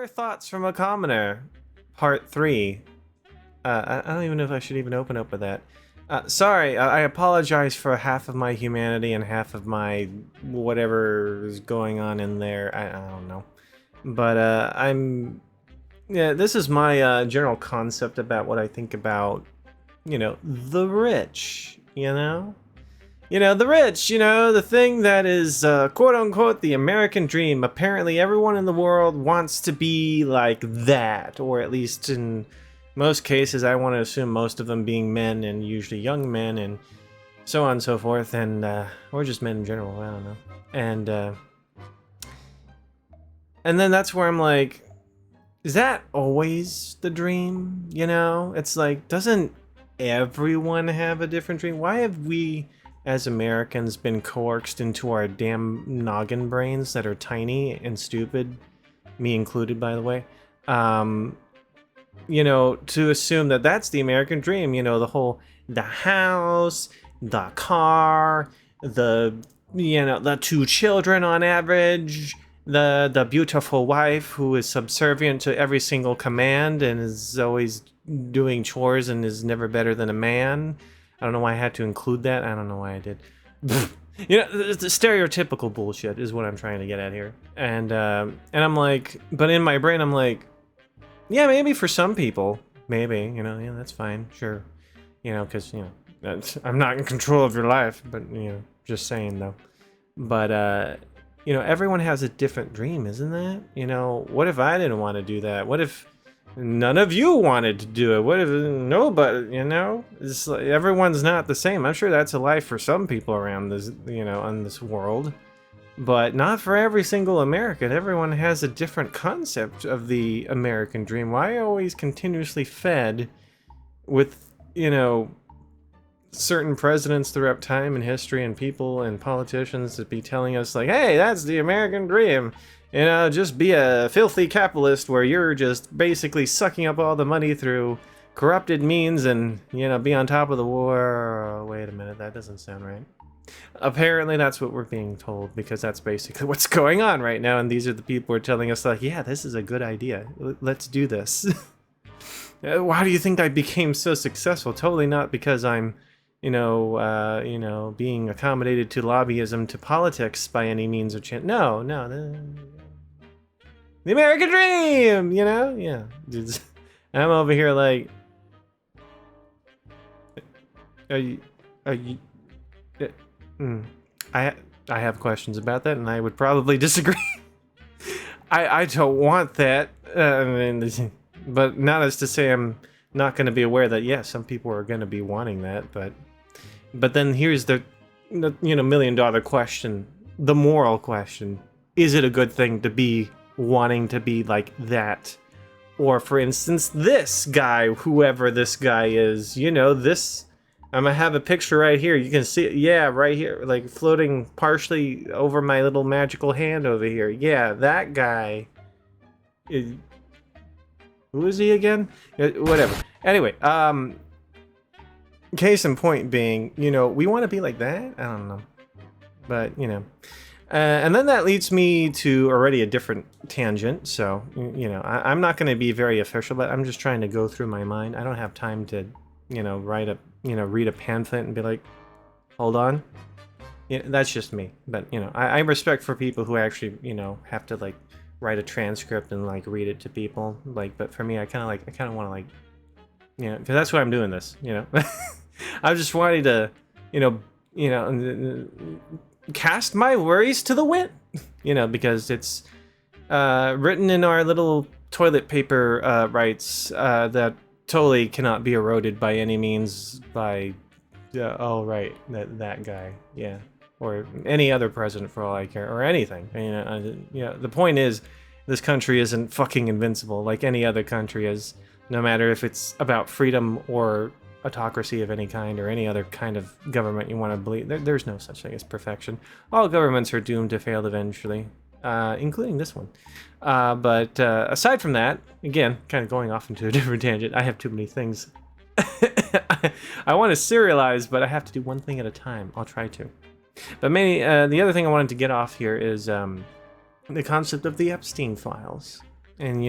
Thoughts from a Commoner, Part 3. I don't even know if I should even open up with that. Sorry, I apologize for half of my humanity and half of my whatever is going on in there. I don't know. But yeah, this is my general concept about what I think about, the rich, the rich, the thing that is, quote unquote, the American dream. Apparently, everyone in the world wants to be like that, or at least in most cases, I want to assume most of them being men, and usually young men, and so on and so forth, and, or just men in general, I don't know. And then that's where I'm like, is that always the dream? It's like, doesn't everyone have a different dream? Why have we, as Americans, been coaxed into our damn noggin brains that are tiny and stupid, me included, by the way, to assume that that's the American dream, the house, the car, the two children on average, the beautiful wife who is subservient to every single command and is always doing chores and is never better than a man. I don't know why I had to include that. I don't know why I did. The stereotypical bullshit is what I'm trying to get at here. And I'm like, but in my brain, I'm like, yeah, maybe for some people, maybe, yeah, that's fine, sure. Because, I'm not in control of your life, but, just saying, though. But, everyone has a different dream, isn't that? What if I didn't want to do that? What if none of you wanted to do it? What if nobody, It's like, everyone's not the same. I'm sure that's a life for some people around this, on this world. But not for every single American. Everyone has a different concept of the American dream. Why always continuously fed with, certain presidents throughout time and history and people and politicians to be telling us like, hey, that's the American dream. Just be a filthy capitalist where you're just basically sucking up all the money through corrupted means and, be on top of the war. Wait a minute, that doesn't sound right. Apparently that's what we're being told, because that's basically what's going on right now, and these are the people who are telling us like, yeah, this is a good idea. Let's do this. Why do you think I became so successful? Totally not because I'm, being accommodated to lobbyism, to politics by any means or chance. No, the American dream, yeah. I'm over here like, are you? I have questions about that, and I would probably disagree. I don't want that, but not as to say I'm not going to be aware that yes, some people are going to be wanting that, but then here's the $1,000,000 question, the moral question: is it a good thing to be wanting to be like that? Or for instance, this guy, whoever this guy is, this. I'm gonna have a picture right here. You can see it, yeah, right here, like floating partially over my little magical hand over here. Yeah, that guy. Who is he again? Whatever. Anyway, case in point being, we want to be like that? I don't know. But, and then that leads me to already a different tangent. So, I'm not going to be very official, but I'm just trying to go through my mind. I don't have time to, read a pamphlet and be like, hold on. That's just me. But, I respect for people who actually, have to, like, write a transcript and, like, read it to people. Like, but for me, I kind of want to, like, because that's why I'm doing this, I'm just wanting to, cast my worries to the wind, because it's written in our little toilet paper rights that totally cannot be eroded by any means by, oh right, that guy, yeah, or any other president for all I care, or anything. The point is, this country isn't fucking invincible like any other country is, no matter if it's about freedom or autocracy of any kind, or any other kind of government you want to believe. There's no such thing as perfection. All governments are doomed to fail eventually, including this one. But aside from that, again, kind of going off into a different tangent, I have too many things. I want to serialize, but I have to do one thing at a time. I'll try to. But the other thing I wanted to get off here is the concept of the Epstein files. And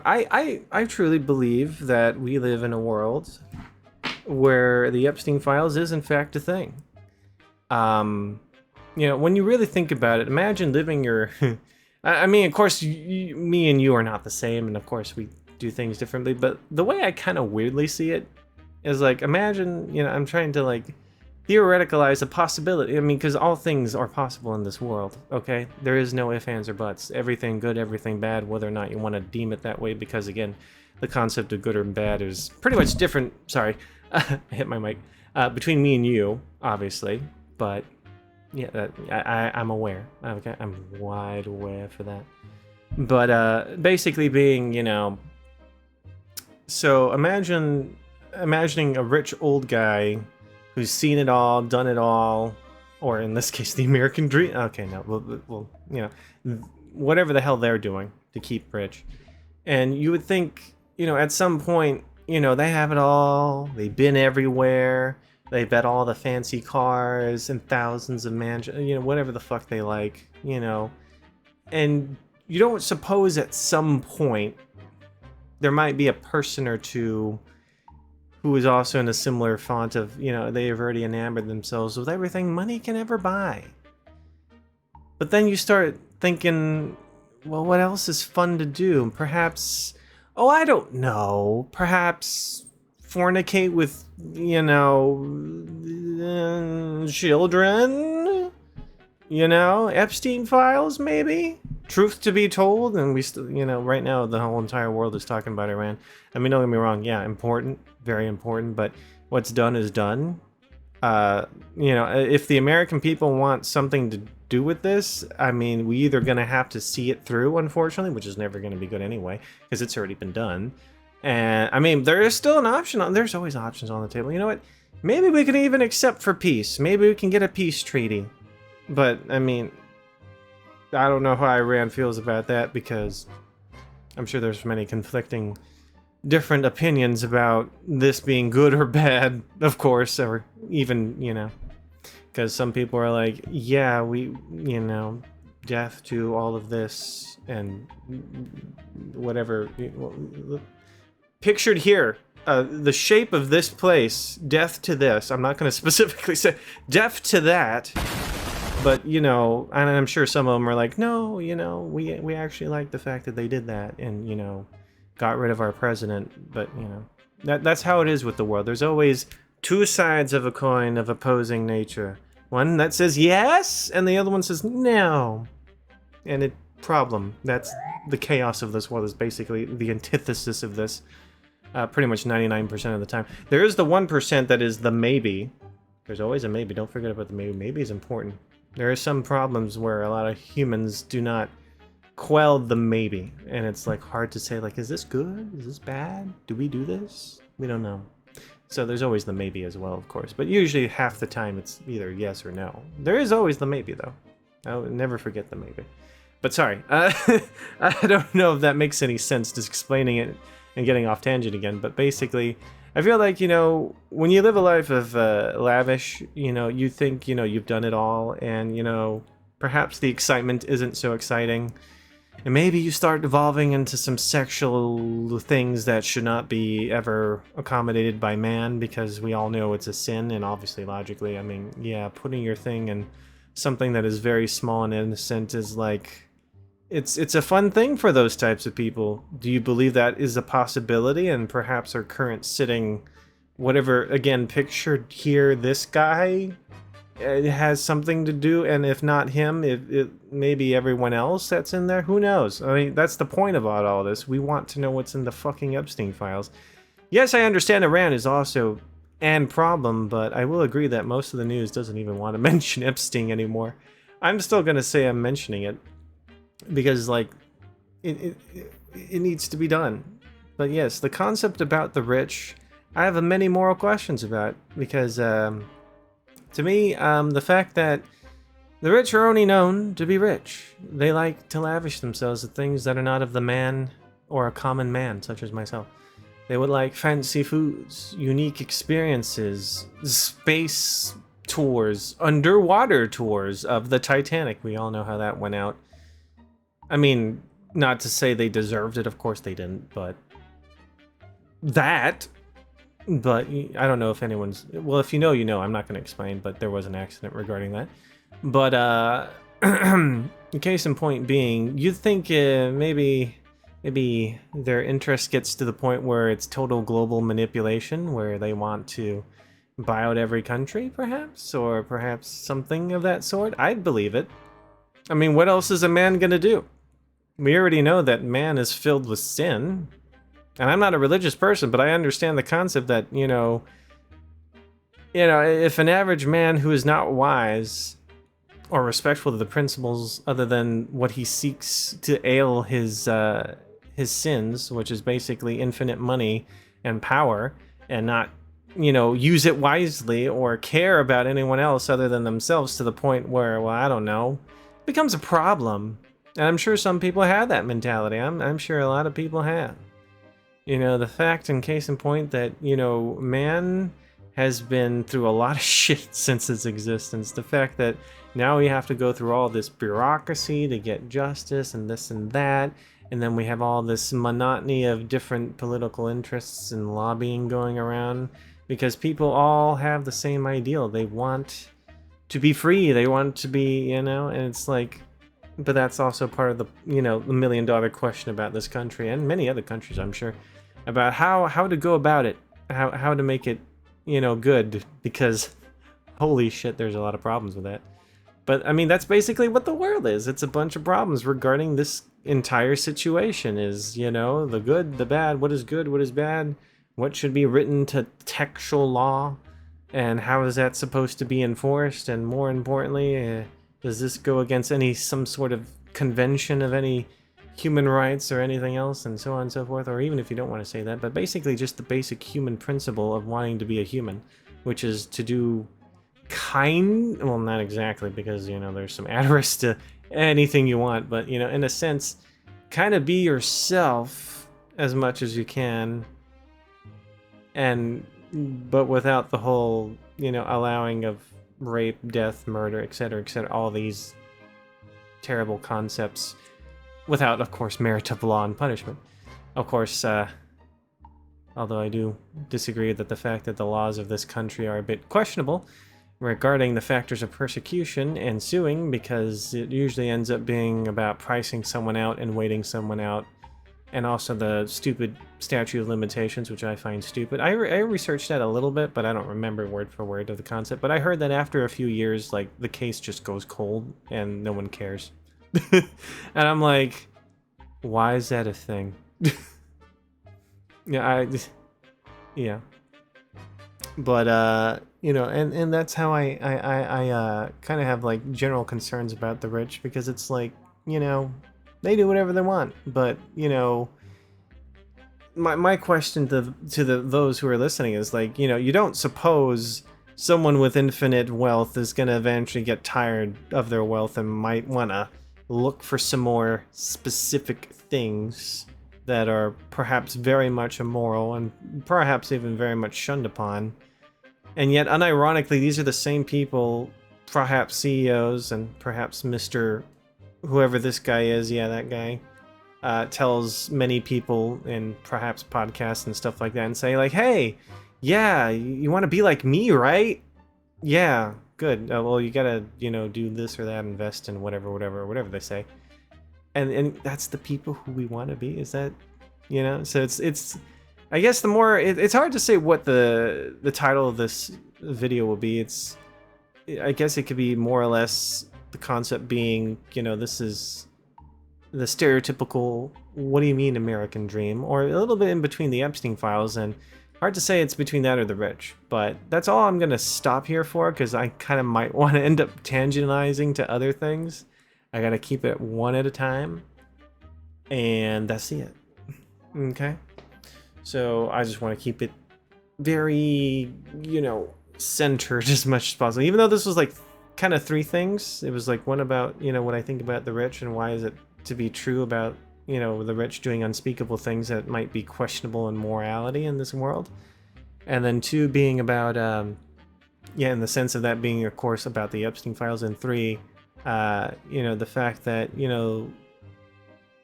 I truly believe that we live in a world where the Epstein files is in fact a thing. When you really think about it, imagine living your I mean, of course, me and you are not the same, and of course we do things differently, but the way I kind of weirdly see it is like, imagine, I'm trying to like theoreticalize a possibility. I mean, because all things are possible in this world, okay? There is no ifs, ands, or buts. Everything good, everything bad, whether or not you want to deem it that way, because again, the concept of good or bad is pretty much different. Sorry, I hit my mic. Between me and you, obviously, but yeah, I'm aware. Okay, I'm wide aware for that. But basically being, so imagining a rich old guy who's seen it all, done it all, or in this case, the American dream. Okay, no, well, whatever the hell they're doing to keep rich. And you would think, at some point, they have it all. They've been everywhere. They bet all the fancy cars and thousands of mansions, whatever the fuck they like, And you don't suppose at some point there might be a person or two who is also in a similar font of, they have already enamored themselves with everything money can ever buy. But then you start thinking, well, what else is fun to do? Perhaps, I don't know, perhaps fornicate with, children? Epstein files, maybe? Truth to be told, and we still, right now the whole entire world is talking about Iran. I mean, don't get me wrong, yeah, important, very important, but what's done is done. If the American people want something to do with this, I mean, we either gonna have to see it through, unfortunately, which is never gonna be good anyway, because it's already been done. And, I mean, there is still an option, there's always options on the table. You know what? Maybe we can even accept for peace. Maybe we can get a peace treaty. But, I mean, I don't know how Iran feels about that, because I'm sure there's many conflicting different opinions about this being good or bad, of course, or even, because some people are like, yeah, we, death to all of this and whatever. Pictured here, the shape of this place, death to this. I'm not going to specifically say death to that. But, and I'm sure some of them are like, no, we actually like the fact that they did that and, got rid of our president. But, that's how it is with the world. There's always two sides of a coin of opposing nature. One that says yes, and the other one says no. And problem. That's the chaos of this world, is basically the antithesis of this. Pretty much 99% of the time. There is the 1% that is the maybe. There's always a maybe. Don't forget about the maybe. Maybe is important. There are some problems where a lot of humans do not quell the maybe, and it's like hard to say, like, is this good? Is this bad? Do we do this? We don't know. So there's always the maybe as well, of course, but usually half the time it's either yes or no. There is always the maybe, though. I would never forget the maybe. But sorry, I don't know if that makes any sense, just explaining it and getting off tangent again, but basically, I feel like, when you live a life of lavish, you think, you've done it all, and, perhaps the excitement isn't so exciting. And maybe you start evolving into some sexual things that should not be ever accommodated by man, because we all know it's a sin, and obviously, logically, I mean, yeah, putting your thing in something that is very small and innocent is like... It's a fun thing for those types of people. Do you believe that is a possibility, and perhaps our current sitting, whatever, again, pictured here, this guy, it has something to do, and if not him, it maybe everyone else that's in there? Who knows? I mean, that's the point about all this. We want to know what's in the fucking Epstein files. Yes, I understand Iran is also an problem, but I will agree that most of the news doesn't even want to mention Epstein anymore. I'm still gonna say I'm mentioning it, because, like, it needs to be done. But yes, the concept about the rich, I have many moral questions about, because to me, the fact that the rich are only known to be rich. They like to lavish themselves with things that are not of the man or a common man, such as myself. They would like fancy foods, unique experiences, space tours, underwater tours of the Titanic. We all know how that went out. I mean, Not to say they deserved it, of course they didn't, but that. But I don't know if anyone's... Well, if you know, you know. I'm not going to explain, but there was an accident regarding that. But, case in point being, you'd think maybe their interest gets to the point where it's total global manipulation, where they want to buy out every country, perhaps? Or perhaps something of that sort? I'd believe it. I mean, what else is a man going to do? We already know that man is filled with sin. And I'm not a religious person, but I understand the concept that, if an average man who is not wise or respectful to the principles other than what he seeks to ail his sins, which is basically infinite money and power, and not, use it wisely or care about anyone else other than themselves to the point where, well, I don't know, it becomes a problem. And I'm sure some people have that mentality. I'm sure a lot of people have. The fact and case in point that, man has been through a lot of shit since its existence. The fact that now we have to go through all this bureaucracy to get justice and this and that. And then we have all this monotony of different political interests and lobbying going around. Because people all have the same ideal. They want to be free. They want to be, and it's like... But that's also part of the, the million-dollar question about this country and many other countries, I'm sure, about how to go about it, how to make it, good, because holy shit, there's a lot of problems with that. But I mean, that's basically what the world is. It's a bunch of problems regarding this entire situation. Is, the good, the bad, what is good, what is bad, what should be written to textual law, and how is that supposed to be enforced, and more importantly, does this go against some sort of convention of any human rights or anything else, and so on and so forth? Or even if you don't want to say that, but basically just the basic human principle of wanting to be a human, which is to do well, not exactly, because, there's some address to anything you want, but, in a sense, kind of be yourself as much as you can, but without the whole, allowing of rape, death, murder, etc., all these terrible concepts, without, of course, merit of law and punishment. Of course, although I do disagree that the fact that the laws of this country are a bit questionable regarding the factors of persecution and suing, because it usually ends up being about pricing someone out and waiting someone out, and also the stupid statute of limitations, which I find stupid. I researched that a little bit, but I don't remember word for word of the concept. But I heard that after a few years, like, the case just goes cold and no one cares. And I'm like, why is that a thing? Yeah. But, and that's how I kind of have, like, general concerns about the rich, because it's like, they do whatever they want, but, my question to those who are listening is, like, you don't suppose someone with infinite wealth is going to eventually get tired of their wealth and might want to look for some more specific things that are perhaps very much immoral and perhaps even very much shunned upon. And yet, unironically, these are the same people, perhaps CEOs and perhaps Mr. whoever this guy is, yeah, that guy, tells many people in perhaps podcasts and stuff like that and say, like, hey, yeah, you want to be like me, right? Yeah, good. Well, you gotta, do this or that, invest in whatever they say. And that's the people who we want to be. Is that, so it's I guess the more, it's hard to say what the title of this video will be. I guess it could be more or less the concept being, this is the stereotypical, what do you mean American dream? Or a little bit in between the Epstein files, and hard to say it's between that or the rich. But that's all I'm going to stop here for, because I kind of might want to end up tangentializing to other things. I got to keep it one at a time. And that's it. Okay? So I just want to keep it very, centered as much as possible. Even though this was like kind of three things. It was like one about, what I think about the rich and why is it to be true about, the rich doing unspeakable things that might be questionable in morality in this world. And then two being about, in the sense of that being, of course, about the Epstein files. And three, the fact that,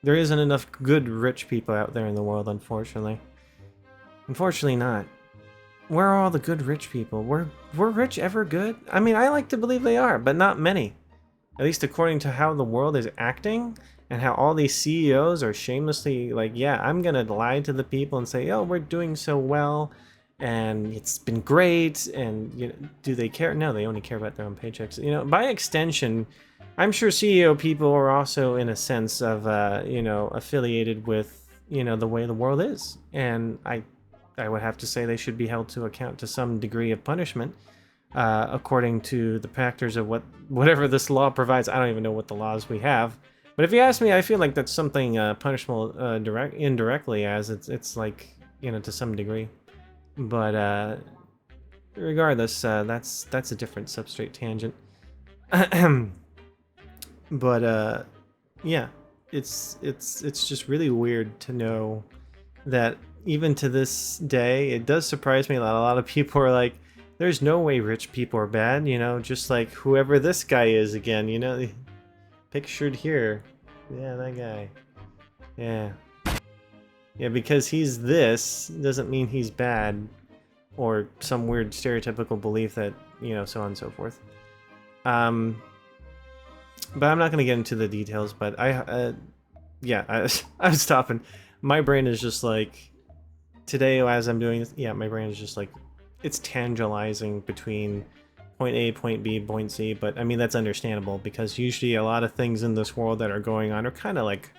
There isn't enough good rich people out there in the world, unfortunately. Unfortunately not. Where are all the good rich people? Were rich ever good? I mean, I like to believe they are, but not many. At least according to how the world is acting and how all these CEOs are shamelessly like, yeah, I'm gonna lie to the people and say, oh, we're doing so well and it's been great. And you know, do they care? No, they only care about their own paychecks. You know, by extension, I'm sure CEO people are also in a sense of, you know, affiliated with, you know, the way the world is. And I would have to say they should be held to account to some degree of punishment. According to the factors of whatever this law provides. I don't even know what the laws we have, but if you ask me, I feel like that's something punishable indirectly, as it's like, you know, to some degree. But regardless, that's a different substrate tangent. But yeah, it's just really weird to know that even to this day, it does surprise me that a lot of people are like, there's no way rich people are bad, you know, just like whoever this guy is again, you know, pictured here. Yeah, that guy. Yeah. Yeah, because he's this doesn't mean he's bad, or some weird stereotypical belief that, you know, so on and so forth. But I'm not going to get into the details, but yeah, I'm stopping. My brain is just like, today as I'm doing this, yeah, my brain is just like, it's tangentializing between point A, point B, point C, but I mean, that's understandable because usually a lot of things in this world that are going on are kind of like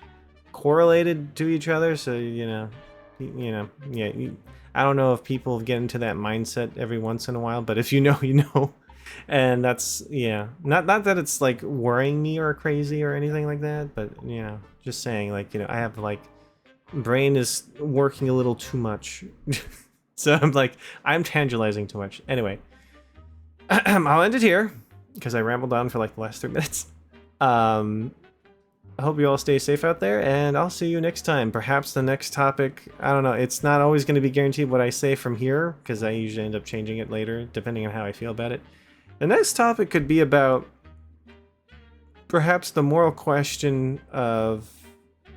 correlated to each other, so, you know, yeah, I don't know if people get into that mindset every once in a while, but if you know, you know. And that's, yeah, not that it's like worrying me or crazy or anything like that, but, you know, just saying, like, you know, I have like, brain is working a little too much. So I'm like, I'm tangentializing too much. Anyway, I'll end it here because I rambled on for like the last 3 minutes. I hope you all stay safe out there, and I'll see you next time. Perhaps the next topic, I don't know, it's not always going to be guaranteed what I say from here, because I usually end up changing it later, depending on how I feel about it. The next topic could be about perhaps the moral question of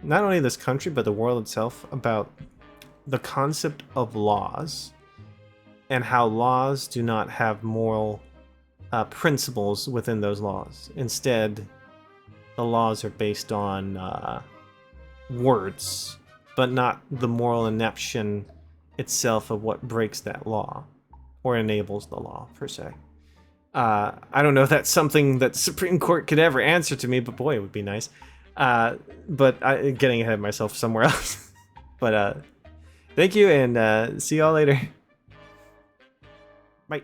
not only this country, but the world itself, about the concept of laws, and how laws do not have moral principles within those laws. Instead, the laws are based on words, but not the moral ineption itself of what breaks that law or enables the law, per se. I don't know if that's something that the Supreme Court could ever answer to me, but boy, it would be nice. But getting ahead of myself somewhere else. But thank you, and see y'all later. Bye.